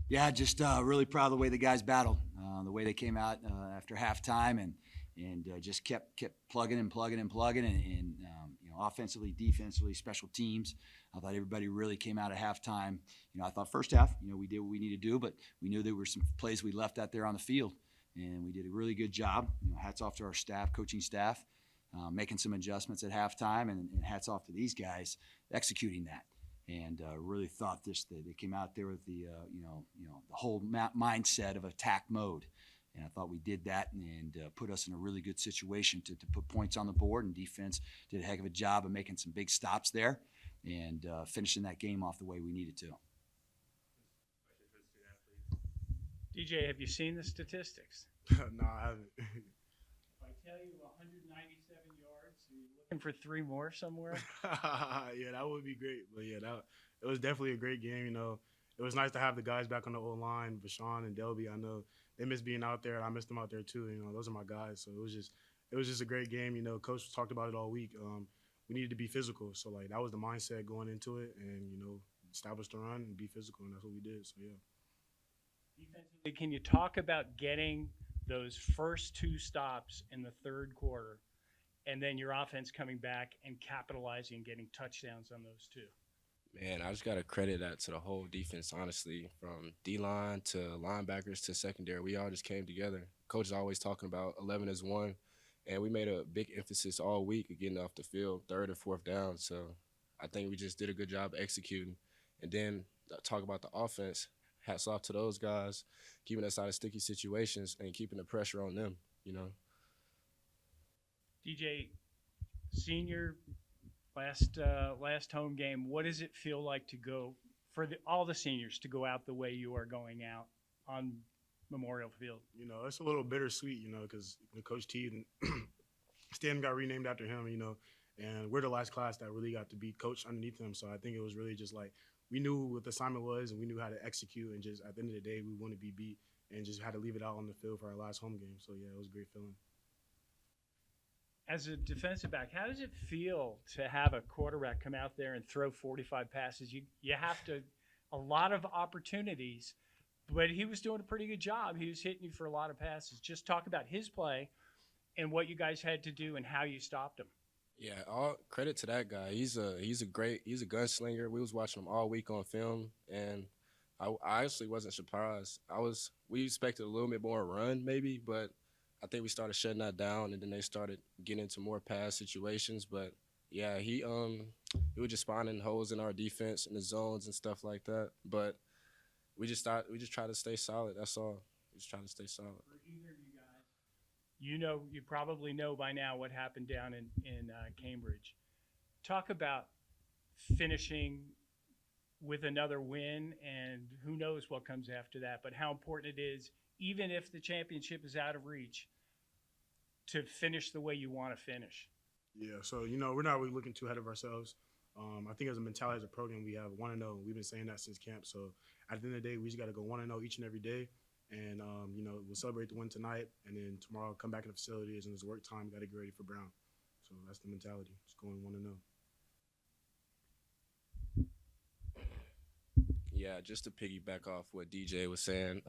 Yeah, just really proud of the way the guys battled, the way they came out after halftime, and just kept plugging and plugging and plugging, and offensively, defensively, special teams. I thought everybody really came out at halftime. I thought first half, we did what we needed to do, but we knew there were some plays we left out there on the field, and we did a really good job. Hats off to our staff, coaching staff, making some adjustments at halftime, and hats off to these guys executing that. And really thought they came out there with the the whole mindset of attack mode, and I thought we did that and put us in a really good situation to put points on the board. And defense did a heck of a job of making some big stops there and finishing that game off the way we needed to. DJ, have you seen the statistics? No, I haven't. If I tell you 197 yards, are you looking for three more somewhere? Yeah, that would be great. But yeah, it was definitely a great game. It was nice to have the guys back on the old line, Vashon and Delby. I know they missed being out there, and I missed them out there too. Those are my guys. So it was just a great game. Coach talked about it all week. We needed to be physical, so like that was the mindset going into it, and establish the run and be physical, and that's what we did. So yeah. Defensively, can you talk about getting those first two stops in the third quarter, and then your offense coming back and capitalizing and getting touchdowns on those two? Man, I just got to credit that to the whole defense, honestly, from D-line to linebackers to secondary. We all just came together. Coach is always talking about 11 as one, and we made a big emphasis all week of getting off the field, third and fourth down. So I think we just did a good job executing. And then talk about the offense. Hats off to those guys, keeping us out of sticky situations and keeping the pressure on them, DJ, senior, last home game, what does it feel like to go for all the seniors to go out the way you are going out on Memorial Field? It's a little bittersweet, because Coach T and Stan got renamed after him, and we're the last class that really got to beat Coach underneath him. So I think it was really just like we knew what the assignment was, and we knew how to execute, and just at the end of the day, we wanted to be beat and just had to leave it out on the field for our last home game. So yeah, it was a great feeling. As a defensive back, how does it feel to have a quarterback come out there and throw 45 passes? You have to a lot of opportunities, but he was doing a pretty good job. He was hitting you for a lot of passes. Just talk about his play and what you guys had to do and how you stopped him. Yeah, all credit to that guy. He's a gunslinger. We was watching him all week on film, and I actually wasn't surprised. We expected a little bit more run maybe, but I think we started shutting that down, and then they started getting into more pass situations. But yeah, he was just finding holes in our defense and the zones and stuff like that. But we just try to stay solid. That's all. We just try to stay solid. For either of you guys, you probably know by now what happened down in Cambridge. Talk about finishing with another win, and who knows what comes after that. But how important it is, even if the championship is out of reach, to finish the way you want to finish. Yeah, so, we're not really looking too ahead of ourselves. I think as a mentality, as a program, we have 1-0. We've been saying that since camp. So at the end of the day, we just got to go 1-0 each and every day. And, we'll celebrate the win tonight. And then tomorrow, come back in the facilities, and it's work time. Got to get ready for Brown. So that's the mentality. Just going 1-0. Yeah, just to piggyback off what DJ was saying,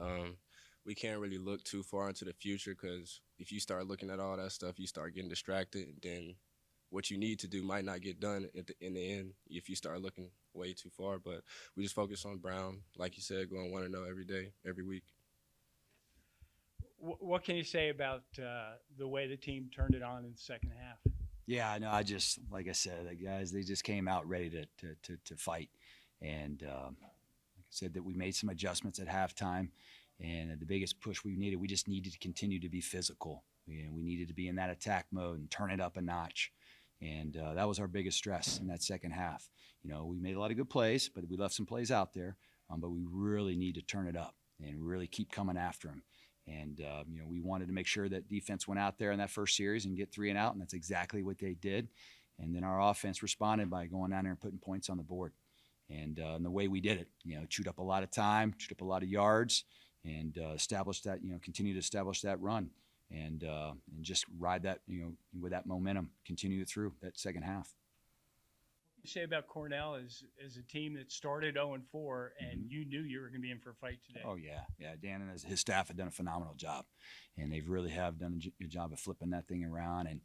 we can't really look too far into the future because if you start looking at all that stuff, you start getting distracted, and then what you need to do might not get done in the end if you start looking way too far. But we just focus on Brown, like you said, going 1-0 every day, every week. What can you say about the way the team turned it on in the second half? Yeah, no, like I said, the guys, they just came out ready to fight. And like I said, that we made some adjustments at halftime. And the biggest push we just needed to continue to be physical. We needed to be in that attack mode and turn it up a notch. And that was our biggest stress in that second half. We made a lot of good plays, but we left some plays out there. But we really need to turn it up and really keep coming after them. And, we wanted to make sure that defense went out there in that first series and get 3 and out, and that's exactly what they did. And then our offense responded by going down there and putting points on the board. And the way we did it, chewed up a lot of time, chewed up a lot of yards, and established that, continue to establish that run and just ride that, with that momentum, continue it through that second half. You say about Cornell as a team that started 0-4, and you knew you were going to be in for a fight today. Oh yeah. Dan and his staff have done a phenomenal job, and they've really have done a good job of flipping that thing around. And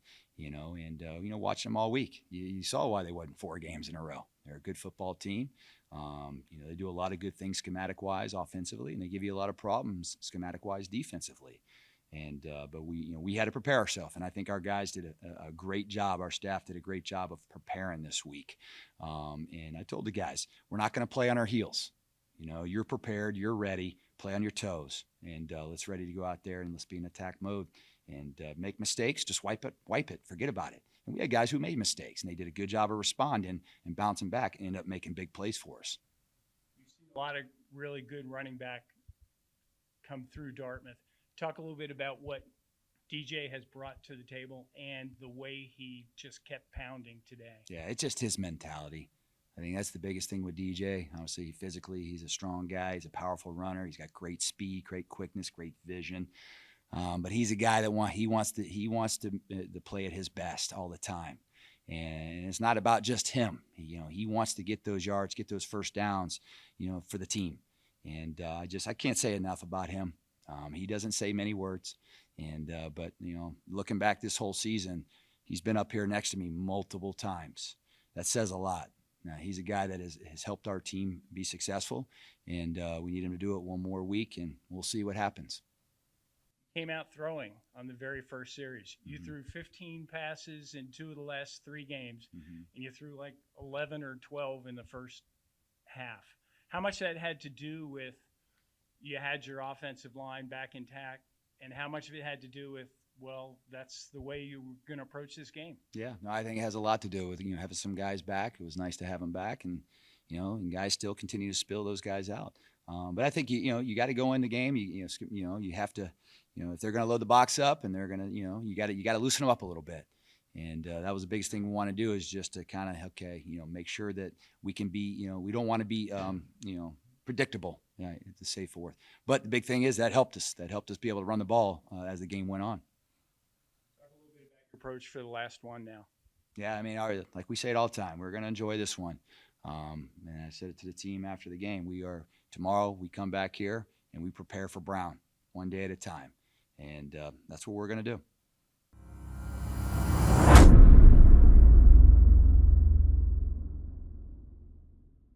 watching them all week, you saw why they won 4 games in a row. They're a good football team. They do a lot of good things schematic wise, offensively, and they give you a lot of problems schematic wise, defensively. And but we had to prepare ourselves, and I think our guys did a great job. Our staff did a great job of preparing this week. And I told the guys, we're not going to play on our heels. You're prepared, you're ready. Play on your toes, and let's ready to go out there and let's be in attack mode. And make mistakes, just wipe it, forget about it. And we had guys who made mistakes, and they did a good job of responding and bouncing back, and ended up making big plays for us. You've seen a lot of really good running back come through Dartmouth. Talk a little bit about what DJ has brought to the table and the way he just kept pounding today. Yeah, it's just his mentality. I think that's the biggest thing with DJ. Obviously, physically, he's a strong guy. He's a powerful runner. He's got great speed, great quickness, great vision. But he's a guy that wants to play at his best all the time. And it's not about just him. He wants to get those yards, get those first downs, for the team. And I can't say enough about him. He doesn't say many words, but looking back this whole season, he's been up here next to me multiple times. That says a lot. Now, he's a guy that has helped our team be successful, and we need him to do it one more week, and we'll see what happens. Came out throwing on the very first series. You threw 15 passes in 2 of the last 3 games, and you threw like 11 or 12 in the first half. How much that had to do with you had your offensive line back intact, and how much of it had to do with, well, that's the way you were going to approach this game? Yeah, no, I think it has a lot to do with having some guys back. It was nice to have them back, and and guys still continue to spill those guys out. But I think you got to go in the game. You have to, if they're going to load the box up and they're going to, you got to loosen them up a little bit. And that was the biggest thing we want to do, is just to kind of make sure that we can be, we don't want to be predictable, to say forth. But the big thing is that helped us. That helped us be able to run the ball as the game went on. Talk a little bit about your approach for the last one now. Yeah, like we say it all the time, we're going to enjoy this one. And I said it to the team after the game. Tomorrow we come back here and we prepare for Brown one day at a time. And that's what we're going to do.